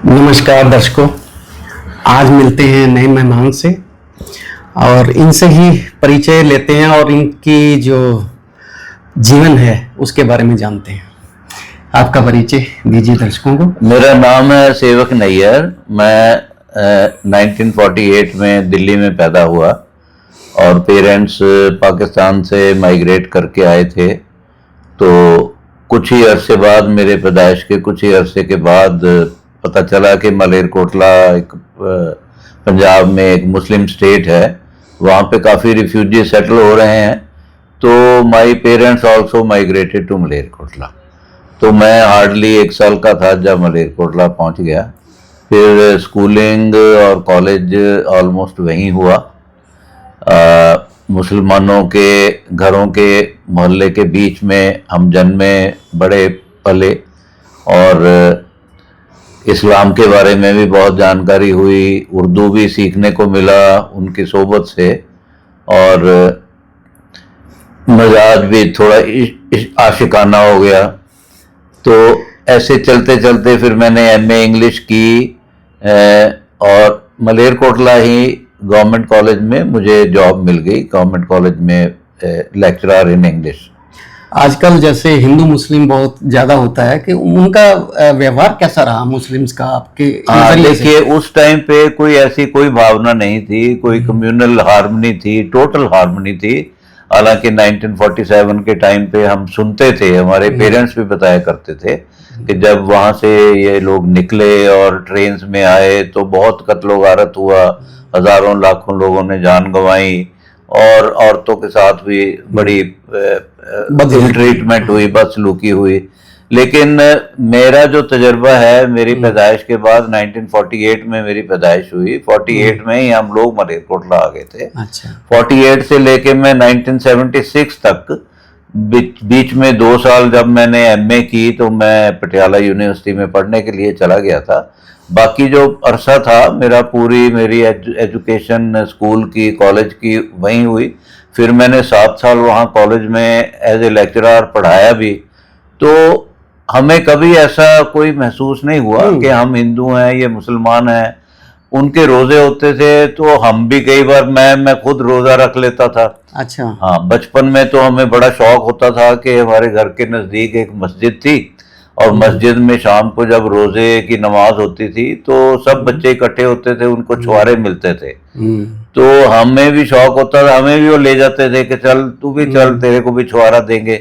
नमस्कार दर्शकों, आज मिलते हैं नए मेहमान से और इनसे ही परिचय लेते हैं और इनकी जो जीवन है उसके बारे में जानते हैं। आपका परिचय दीजिए दर्शकों को। मेरा नाम है सेवक नैयर। मैं 1948 में दिल्ली में पैदा हुआ और पेरेंट्स पाकिस्तान से माइग्रेट करके आए थे। तो कुछ ही अरसे बाद, मेरे पैदाइश के कुछ ही अरसे के बाद पता चला कि मलेरकोटला एक पंजाब में एक मुस्लिम स्टेट है, वहाँ पे काफ़ी रिफ्यूजी सेटल हो रहे हैं। तो my parents also migrated to Malerkotla. तो मैं हार्डली 1 साल का था जब मलेरकोटला पहुँच गया। फिर स्कूलिंग और कॉलेज ऑलमोस्ट वहीं हुआ। मुसलमानों के घरों के मोहल्ले के बीच में हम जन्मे, बड़े पले और इस्लाम के बारे में भी बहुत जानकारी हुई। उर्दू भी सीखने को मिला उनकी सोबत से और मजाज भी थोड़ा आशिकाना हो गया। तो ऐसे चलते चलते फिर मैंने एमए इंग्लिश की और मलेरकोटला ही गवर्नमेंट कॉलेज में मुझे जॉब मिल गई, गवर्नमेंट कॉलेज में लेक्चरर इन इंग्लिश। आजकल जैसे हिंदू मुस्लिम बहुत ज्यादा होता है कि उनका व्यवहार कैसा रहा मुस्लिम्स का आपके नजरिए से? देखिए, उस टाइम पे कोई भावना नहीं थी, कोई कम्युनल हार्मनी थी, टोटल हार्मनी थी। हालांकि 1947 के टाइम पे हम सुनते थे, हमारे पेरेंट्स भी बताया करते थे कि जब वहां से ये लोग निकले और ट्रेन में आए तो बहुत कत्लो गारत हुआ, हजारों लाखों लोगों ने जान गंवाई और औरतों के साथ भी बड़ी ट्रीटमेंट हुई, बदसलूकी हुई। लेकिन मेरा जो तजर्बा है, मेरी पैदाइश के बाद 1948 में मेरी पैदाइश हुई। 48 में ही हम लोग मलेरकोटला आ गए थे। अच्छा। 48 से लेके मैं 1976 तक बीच में 2 साल जब मैंने एमए की तो मैं पटियाला यूनिवर्सिटी में पढ़ने के लिए चला गया था। बाकी जो अरसा था मेरी एजुकेशन स्कूल की, कॉलेज की वहीं हुई। फिर मैंने 7 साल वहाँ कॉलेज में एज ए लेक्चरर पढ़ाया भी। तो हमें कभी ऐसा कोई महसूस नहीं हुआ कि हम हिंदू हैं, ये मुसलमान हैं। उनके रोजे होते थे तो हम भी कई बार मैं खुद रोजा रख लेता था। अच्छा। हाँ, बचपन में तो हमें बड़ा शौक होता था कि हमारे घर के नजदीक एक मस्जिद थी और मस्जिद में शाम को जब रोजे की नमाज होती थी तो सब बच्चे इकट्ठे होते थे, उनको छुआरे मिलते थे। तो हमें भी शौक होता था, हमें भी वो ले जाते थे कि चल तू भी चल, तेरे को भी छुआरा देंगे।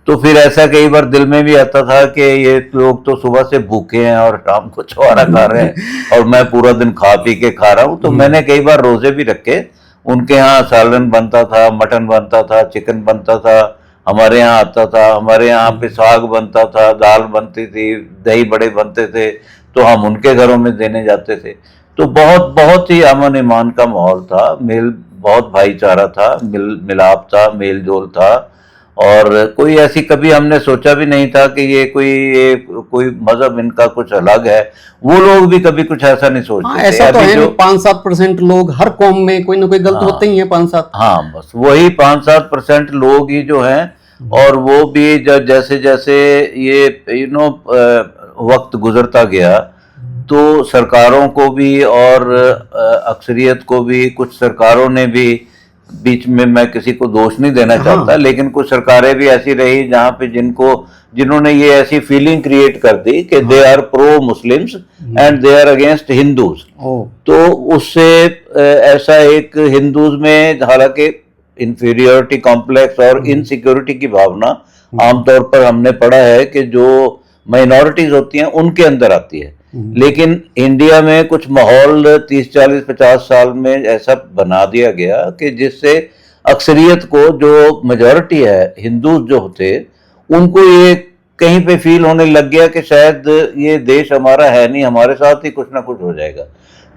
तो फिर ऐसा कई बार दिल में भी आता था कि ये लोग तो सुबह से भूखे हैं और शाम को छुआरा खा रहे हैं और मैं पूरा दिन खा पी के खा रहा हूँ। तो मैंने कई बार रोजे भी रखे। उनके यहाँ सालन बनता था, मटन बनता था, चिकन बनता था, हमारे यहाँ आता था। हमारे यहाँ पे साग बनता था, दाल बनती थी, दही बड़े बनते थे, तो हम उनके घरों में देने जाते थे। तो बहुत बहुत ही अमन ईमान का माहौल था, बहुत भाईचारा था, मिलाप था, मेल जोल था। और कोई ऐसी कभी हमने सोचा भी नहीं था कि ये कोई मजहब इनका कुछ अलग है। वो लोग भी कभी कुछ ऐसा नहीं सोचते थे। ऐसा तो है 5-7% लोग हर कौम में कोई ना कोई गलत होते ही है। 5-7, हाँ, बस वही 5-7% लोग ही जो हैं। और वो भी जैसे जैसे ये वक्त गुजरता गया तो सरकारों को भी और अक्सरियत को भी, कुछ सरकारों ने भी, बीच में मैं किसी को दोष नहीं देना चाहता, लेकिन कुछ सरकारें भी ऐसी रही जहां पे जिन्होंने ये ऐसी फीलिंग क्रिएट कर दी कि they are pro Muslims and they are against Hindus. तो उससे ऐसा एक हिंदूज में हालांकि इंफीरियोरिटी कॉम्प्लेक्स और इनसिक्योरिटी की भावना आमतौर पर हमने पढ़ा है कि जो माइनॉरिटीज होती हैं उनके अंदर आती है। लेकिन इंडिया में कुछ माहौल 30-40-50 साल में ऐसा बना दिया गया कि जिससे अक्सरियत को, जो मेजॉरिटी है हिंदू जो होते, उनको ये कहीं पे फील होने लग गया कि शायद ये देश हमारा है नहीं, हमारे साथ ही कुछ ना कुछ हो जाएगा।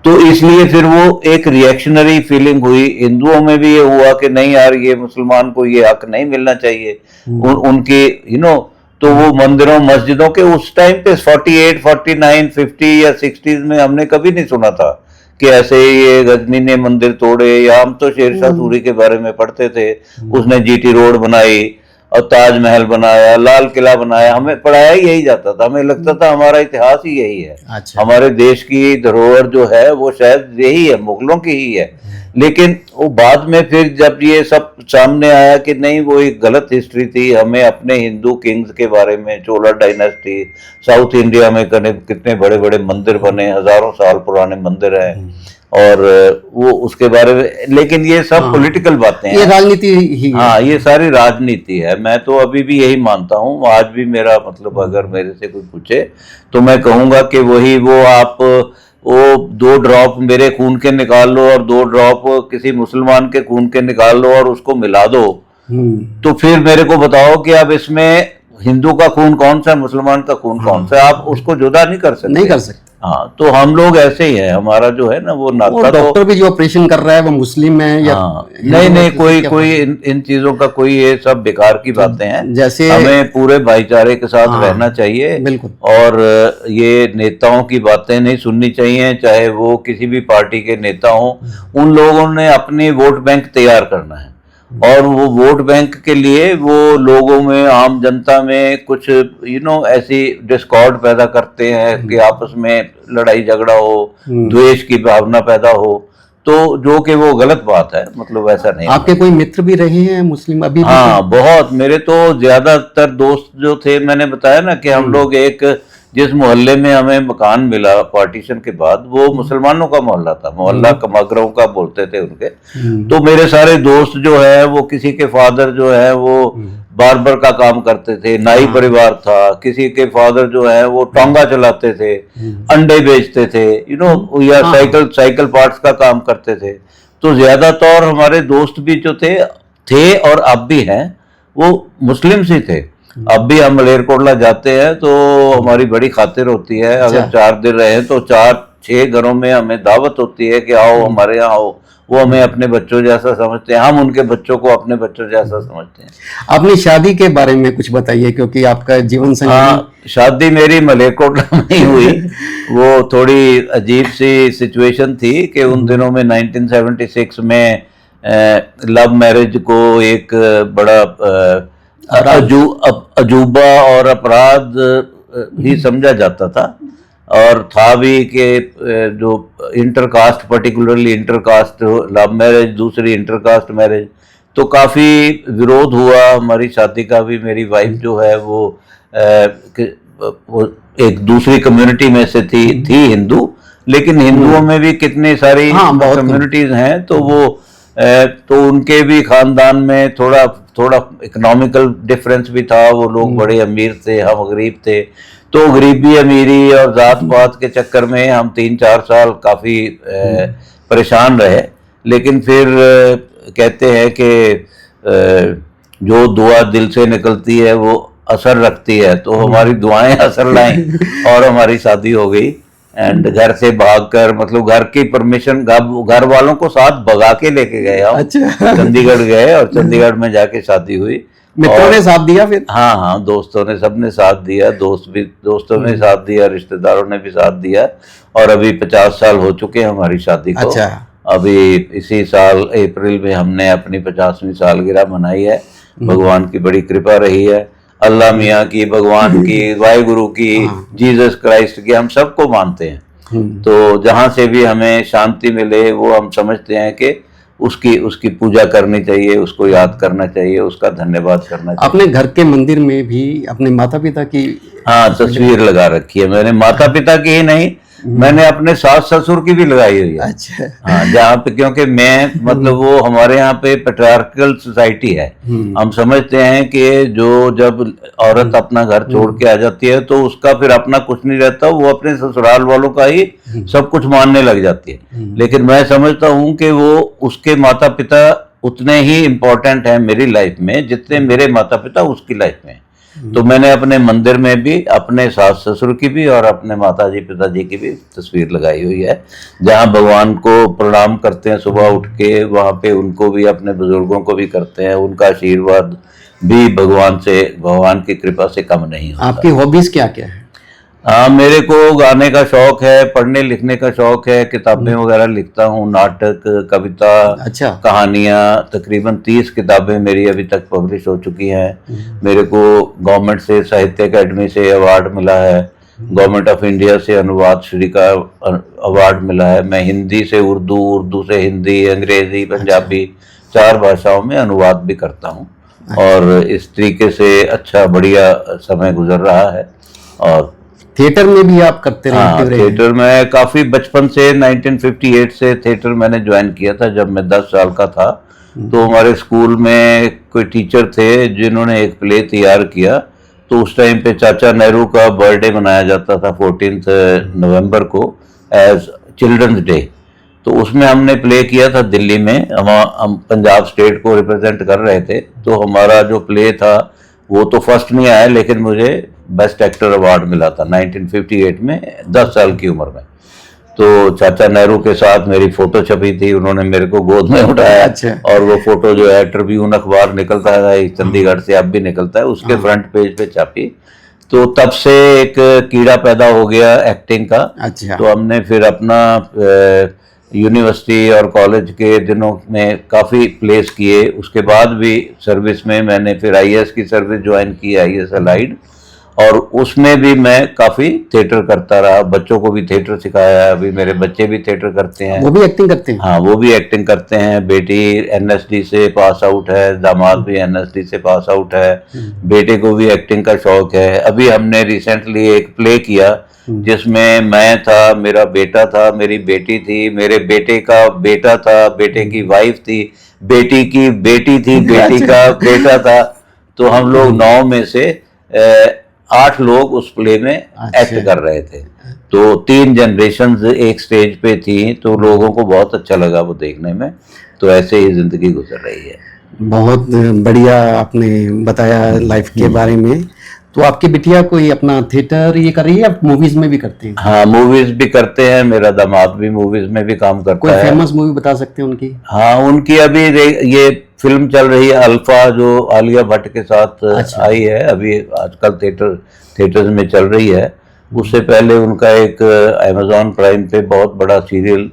तो इसलिए फिर वो एक रिएक्शनरी फीलिंग हुई। हिंदुओं में भी ये हुआ कि नहीं यार, ये मुसलमान को ये हक नहीं मिलना चाहिए उनके तो वो मंदिरों मस्जिदों के उस टाइम पे 48, 49, 50 या 60s में हमने कभी नहीं सुना था कि ऐसे ये गजनी ने मंदिर तोड़े। या हम तो शेरशाह सूरी के बारे में पढ़ते थे, उसने जीटी रोड बनाई और ताजमहल बनाया, लाल किला बनाया, हमें पढ़ाया ही यही जाता था, हमें लगता था हमारा इतिहास ही यही है। अच्छा। हमारे देश की धरोहर जो है वो शायद यही है, मुगलों की ही है। लेकिन वो बाद में फिर जब ये सब सामने आया कि नहीं, वो एक गलत हिस्ट्री थी, हमें अपने हिंदू किंग्स के बारे में, चोला डायनेस्टी, साउथ इंडिया में कितने बड़े बड़े मंदिर बने, हजारों साल पुराने मंदिर हैं, और वो उसके बारे में, लेकिन ये सब पॉलिटिकल बातें हैं, ये राजनीति ही है। हाँ, ये सारी राजनीति है। मैं तो अभी भी यही मानता हूँ, आज भी मेरा मतलब अगर मेरे से कोई पूछे तो मैं कहूँगा कि वही वो आप वो 2 ड्रॉप मेरे खून के निकाल लो और 2 ड्रॉप किसी मुसलमान के खून के निकाल लो और उसको मिला दो, तो फिर मेरे को बताओ कि अब इसमें हिंदू का खून कौन सा है, मुसलमान का खून कौन सा है, आप उसको जुदा नहीं कर सकते। नहीं कर सकते। हाँ, तो हम लोग ऐसे ही हैं, हमारा जो है ना वो नाता, डॉक्टर भी जो ऑपरेशन कर रहा है वो मुस्लिम है या नहीं, कोई इन चीजों का कोई, ये सब बेकार की बातें हैं। जैसे हमें पूरे भाईचारे के साथ रहना चाहिए, बिल्कुल, और ये नेताओं की बातें नहीं सुननी चाहिए, चाहे वो किसी भी पार्टी के नेता हों। उन लोगों ने अपनी वोट बैंक तैयार करना है, और वो वोट बैंक के लिए वो लोगों में, आम जनता में कुछ ऐसी डिस्कॉर्ड पैदा करते हैं कि आपस में लड़ाई झगड़ा हो, द्वेष की भावना पैदा हो, तो जो कि वो गलत बात है, मतलब ऐसा नहीं। आपके कोई मित्र भी रहे हैं मुस्लिम अभी? हाँ, बहुत। मेरे तो ज्यादातर दोस्त जो थे, मैंने बताया ना कि हम लोग एक जिस मोहल्ले में हमें मकान मिला पार्टीशन के बाद, वो मुसलमानों का मोहल्ला था, मोहल्ला कमागरों का बोलते थे उनके। तो मेरे सारे दोस्त जो है वो, किसी के फादर जो है वो बार्बर का काम करते थे, नाई परिवार था, किसी के फादर जो है वो टांगा चलाते थे, अंडे बेचते थे, या साइकिल पार्ट्स का काम करते थे। तो ज्यादातर हमारे दोस्त भी जो थे और अब भी हैं, वो मुस्लिम्स ही थे। अब भी हम मलेरकोटला जाते हैं तो हमारी बड़ी खातिर होती है, अगर 4 दिन रहे तो 4-6 घरों में हमें दावत होती है कि आओ हमारे यहाँ आओ। वो हमें अपने बच्चों जैसा समझते हैं, हम उनके बच्चों को अपने बच्चों जैसा समझते हैं। अपनी शादी के बारे में कुछ बताइए, क्योंकि आपका जीवन संगी। हाँ, शादी मेरी मलेरकोटला में ही हुई। वो थोड़ी अजीब सी सिचुएशन थी कि उन दिनों में 1976 में लव मैरिज को एक बड़ा अजूबा और अपराध ही समझा जाता था, और था भी कि जो intercaste, particularly intercaste love marriage, दूसरी इंटरकास्ट मैरिज, तो काफ़ी विरोध हुआ हमारी शादी का भी। मेरी वाइफ जो है वो एक दूसरी कम्युनिटी में से थी हिंदू, लेकिन हिंदुओं में भी कितनी सारी कम्युनिटीज हैं, तो वो तो उनके भी खानदान में थोड़ा इकोनॉमिकल डिफरेंस भी था। वो लोग बड़े अमीर थे, हम गरीब थे, तो गरीबी अमीरी और जात पात के चक्कर में हम 3-4 साल काफ़ी परेशान रहे। लेकिन फिर कहते हैं कि जो दुआ दिल से निकलती है वो असर रखती है, तो हमारी दुआएं असर लाईं और हमारी शादी हो गई। एंड घर से भागकर, मतलब घर की परमिशन, घर वालों को साथ भगा के लेके गए हम। अच्छा। चंडीगढ़ गए और चंडीगढ़ में जाके शादी हुई। मित्रों ने साथ दिया फिर? हाँ, दोस्तों ने, सबने साथ दिया, दोस्तों ने साथ दिया, रिश्तेदारों ने भी साथ दिया। और अभी 50 साल हो चुके हैं हमारी शादी को। अच्छा। अभी इसी साल अप्रैल में हमने अपनी 50वीं सालगिरह मनाई है। भगवान की बड़ी कृपा रही है, अल्लाह मियाँ की, भगवान की, वाहिगुरु की, जीसस क्राइस्ट की, हम सबको मानते हैं। तो जहाँ से भी हमें शांति मिले वो हम समझते हैं कि उसकी पूजा करनी चाहिए, उसको याद करना चाहिए, उसका धन्यवाद करना चाहिए। अपने घर के मंदिर में भी अपने माता पिता की तस्वीर लगा रखी है मैंने। माता पिता की ही नहीं, मैंने अपने सास ससुर की भी लगाई हुई है। अच्छा। हाँ, जहाँ पे, क्योंकि मैं मतलब वो हमारे यहाँ पे पैट्रियार्कल सोसाइटी है। हम समझते हैं कि जब औरत अपना घर छोड़ के आ जाती है तो उसका फिर अपना कुछ नहीं रहता, वो अपने ससुराल वालों का ही सब कुछ मानने लग जाती है। लेकिन मैं समझता हूँ कि वो उसके माता पिता उतने ही इम्पोर्टेंट हैं मेरी लाइफ में जितने मेरे माता पिता उसकी लाइफ में। तो मैंने अपने मंदिर में भी अपने सास ससुर की भी और अपने माताजी पिताजी की भी तस्वीर लगाई हुई है, जहाँ भगवान को प्रणाम करते हैं सुबह उठ के, वहाँ पे उनको भी, अपने बुजुर्गों को भी करते हैं। उनका आशीर्वाद भी भगवान की कृपा से कम नहीं होता। आपकी हॉबीज क्या क्या है? हाँ, मेरे को गाने का शौक है, पढ़ने लिखने का शौक है, किताबें वगैरह लिखता हूँ, नाटक, कविता, अच्छा। कहानियाँ। तकरीबन 30 किताबें मेरी अभी तक पब्लिश हो चुकी हैं। मेरे को गवर्नमेंट से साहित्य अकेडमी से अवार्ड मिला है, गवर्नमेंट ऑफ इंडिया से अनुवाद श्री का अवार्ड मिला है। मैं हिंदी से उर्दू, उर्दू से हिंदी, अंग्रेजी, पंजाबी 4 भाषाओं में अनुवाद भी करता हूँ। और इस तरीके से अच्छा बढ़िया समय गुजर रहा है। और थिएटर में भी आप करते रहे? हाँ, थिएटर में काफी बचपन से 1958 से थिएटर मैंने ज्वाइन किया था। जब मैं 10 साल का था तो हमारे स्कूल में कोई टीचर थे जिन्होंने एक प्ले तैयार किया। तो उस टाइम पे चाचा नेहरू का बर्थडे मनाया जाता था 14 नवंबर को एज चिल्ड्रंस डे। तो उसमें हमने प्ले किया था दिल्ली में। हम पंजाब स्टेट को रिप्रेजेंट कर रहे थे। तो हमारा जो प्ले था वो तो फर्स्ट नहीं आया, लेकिन मुझे बेस्ट एक्टर अवार्ड मिला था 1958 में, 10 साल की उम्र में। तो चाचा नेहरू के साथ मेरी फोटो छपी थी, उन्होंने मेरे को गोद में उठाया। अच्छा। और वो फोटो जो है ट्रिब्यून अखबार निकलता है चंडीगढ़ से, अब भी निकलता है, उसके फ्रंट पेज पे छपी। तो तब से एक कीड़ा पैदा हो गया एक्टिंग का। अच्छा। तो हमने फिर अपना यूनिवर्सिटी और कॉलेज के दिनों में काफ़ी प्लेस किए। उसके बाद भी सर्विस में मैंने फिर आईएएस की सर्विस ज्वाइन की, आईएएस अलाइड, और उसमें भी मैं काफ़ी थिएटर करता रहा। बच्चों को भी थिएटर सिखाया, अभी मेरे बच्चे भी थिएटर करते हैं। वो भी एक्टिंग करते हैं? हाँ, वो भी एक्टिंग करते हैं। बेटी एनएसडी से पास आउट है, दामाद भी एनएसडी से पास आउट है। बेटे को भी एक्टिंग का शौक है। अभी हमने रिसेंटली एक प्ले किया जिसमें मैं था, मेरा बेटा था, मेरी बेटी थी, मेरे बेटे का बेटा था, बेटे की वाइफ थी, बेटी की बेटी थी, बेटी का बेटा था। तो हम लोग 9 में से 8 लोग उस प्ले में एक्ट कर रहे थे। तो 3 जनरेशन्स एक स्टेज पे थी। तो लोगों को बहुत अच्छा लगा वो देखने में। तो ऐसे ही जिंदगी गुजर रही है। बहुत बढ़िया आपने बताया लाइफ के बारे में। तो आपकी बिटिया कोई अपना थिएटर ये कर रही है या मूवीज में भी करते हैं? हाँ, मूवीज भी करते हैं। मेरा दामाद भी मूवीज में भी काम करता है। कोई फेमस मूवी बता सकते हैं उनकी? हाँ, उनकी अभी ये फिल्म चल रही है अल्फा, जो आलिया भट्ट के साथ आई है। अभी आजकल थिएटर्स में चल रही है। उससे पहले उनका एक अमेज़न प्राइम पे बहुत बड़ा सीरियल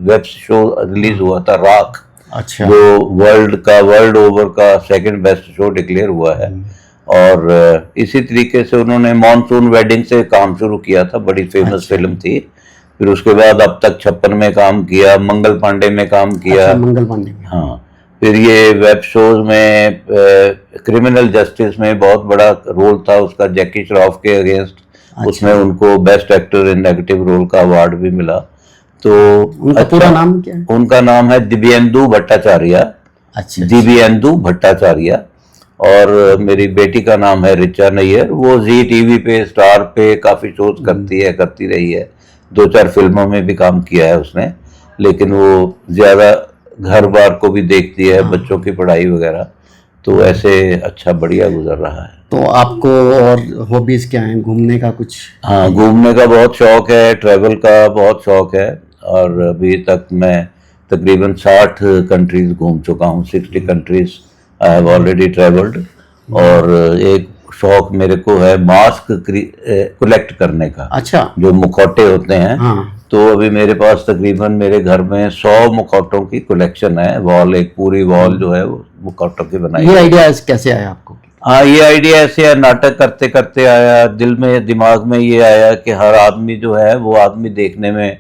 वेब शो रिलीज हुआ था, राख। अच्छा। जो वर्ल्ड ओवर का 2nd बेस्ट शो डिक्लेयर हुआ है। और इसी तरीके से उन्होंने मॉनसून वेडिंग से काम शुरू किया था, बड़ी फेमस फिल्म थी। फिर उसके बाद अब तक 56 में काम किया, मंगल पांडे में काम किया। अच्छा, मंगल पांडे में। हाँ, फिर ये वेब शोज में क्रिमिनल जस्टिस में बहुत बड़ा रोल था उसका, जैकी श्रॉफ के अगेंस्ट। अच्छा। उसमें उनको best actor in negative role का अवार्ड भी मिला। तो उनका पूरा नाम क्या है? उनका नाम है दिव्येंदु भट्टाचार्य। अच्छा। दिव्येंदु भट्टाचार्य। और मेरी बेटी का नाम है ऋचा नैयर। वो जी टीवी पे, स्टार पे काफी शोज करती रही है। 2-4 फिल्मों में भी काम किया है उसने। लेकिन वो ज्यादा घर बार को भी देखती है, बच्चों की पढ़ाई वगैरह। तो ऐसे अच्छा बढ़िया गुजर रहा है। तो आपको और हॉबीज क्या हैं? घूमने का कुछ? हाँ, घूमने का बहुत शौक है, ट्रैवल का बहुत शौक है। और अभी तक मैं तकरीबन 60 कंट्रीज घूम चुका हूँ, 60 countries I have already travelled. और एक शौक मेरे को है मास्क कलेक्ट करने का। अच्छा। जो मुखौटे होते हैं। हाँ। तो अभी मेरे पास तकरीबन मेरे घर में 100 मुखौटों की कलेक्शन है। वॉल, एक पूरी वॉल जो है वो मुखौटों की बनाई है। ये आइडिया कैसे आया आपको? हाँ, ये आइडिया ऐसे नाटक करते करते आया, दिमाग में ये आया कि हर आदमी जो है वो आदमी देखने में,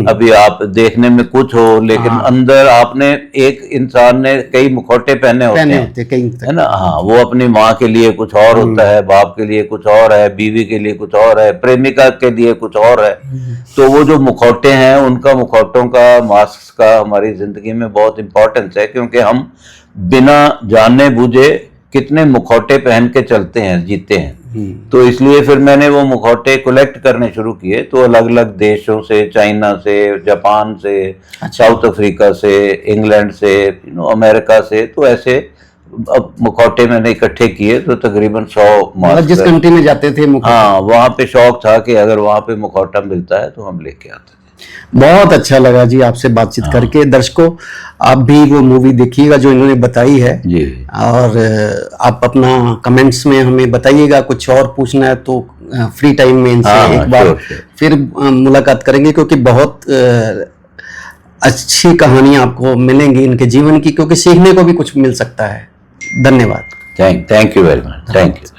अभी आप देखने में कुछ हो, लेकिन अंदर आपने एक इंसान ने कई मुखौटे पहने होते हैं, है ना। हाँ, वो अपनी माँ के लिए कुछ और होता है, बाप के लिए कुछ और है, बीवी के लिए कुछ और है, प्रेमिका के लिए कुछ और है। तो वो जो मुखौटे हैं, उनका, मुखौटों का, मास्क का हमारी जिंदगी में बहुत इंपॉर्टेंस है। क्योंकि हम बिना जाने बूझे कितने मुखौटे पहन के चलते हैं, जीते हैं। तो इसलिए फिर मैंने वो मुखौटे कलेक्ट करने शुरू किए। तो अलग अलग देशों से, चाइना से, जापान से, साउथ अफ्रीका से, इंग्लैंड से, अमेरिका से, तो ऐसे मुखौटे मैंने इकट्ठे किए। तो तकरीबन 100 मास्क। जिस कंट्री में जाते थे, हाँ, वहाँ पे शौक था कि अगर वहाँ पे मुखौटा मिलता है तो हम लेके आते थे। बहुत अच्छा लगा जी आपसे बातचीत करके। दर्शकों, आप भी वो मूवी देखिएगा जो इन्होंने बताई है जी। और आप अपना कमेंट्स में हमें बताइएगा। कुछ और पूछना है तो फ्री टाइम में इनसे हाँ, एक बार sure. फिर मुलाकात करेंगे, क्योंकि बहुत अच्छी कहानियां आपको मिलेंगी इनके जीवन की, क्योंकि सीखने को भी कुछ मिल सकता है। धन्यवाद। Thank you very much. Thank you.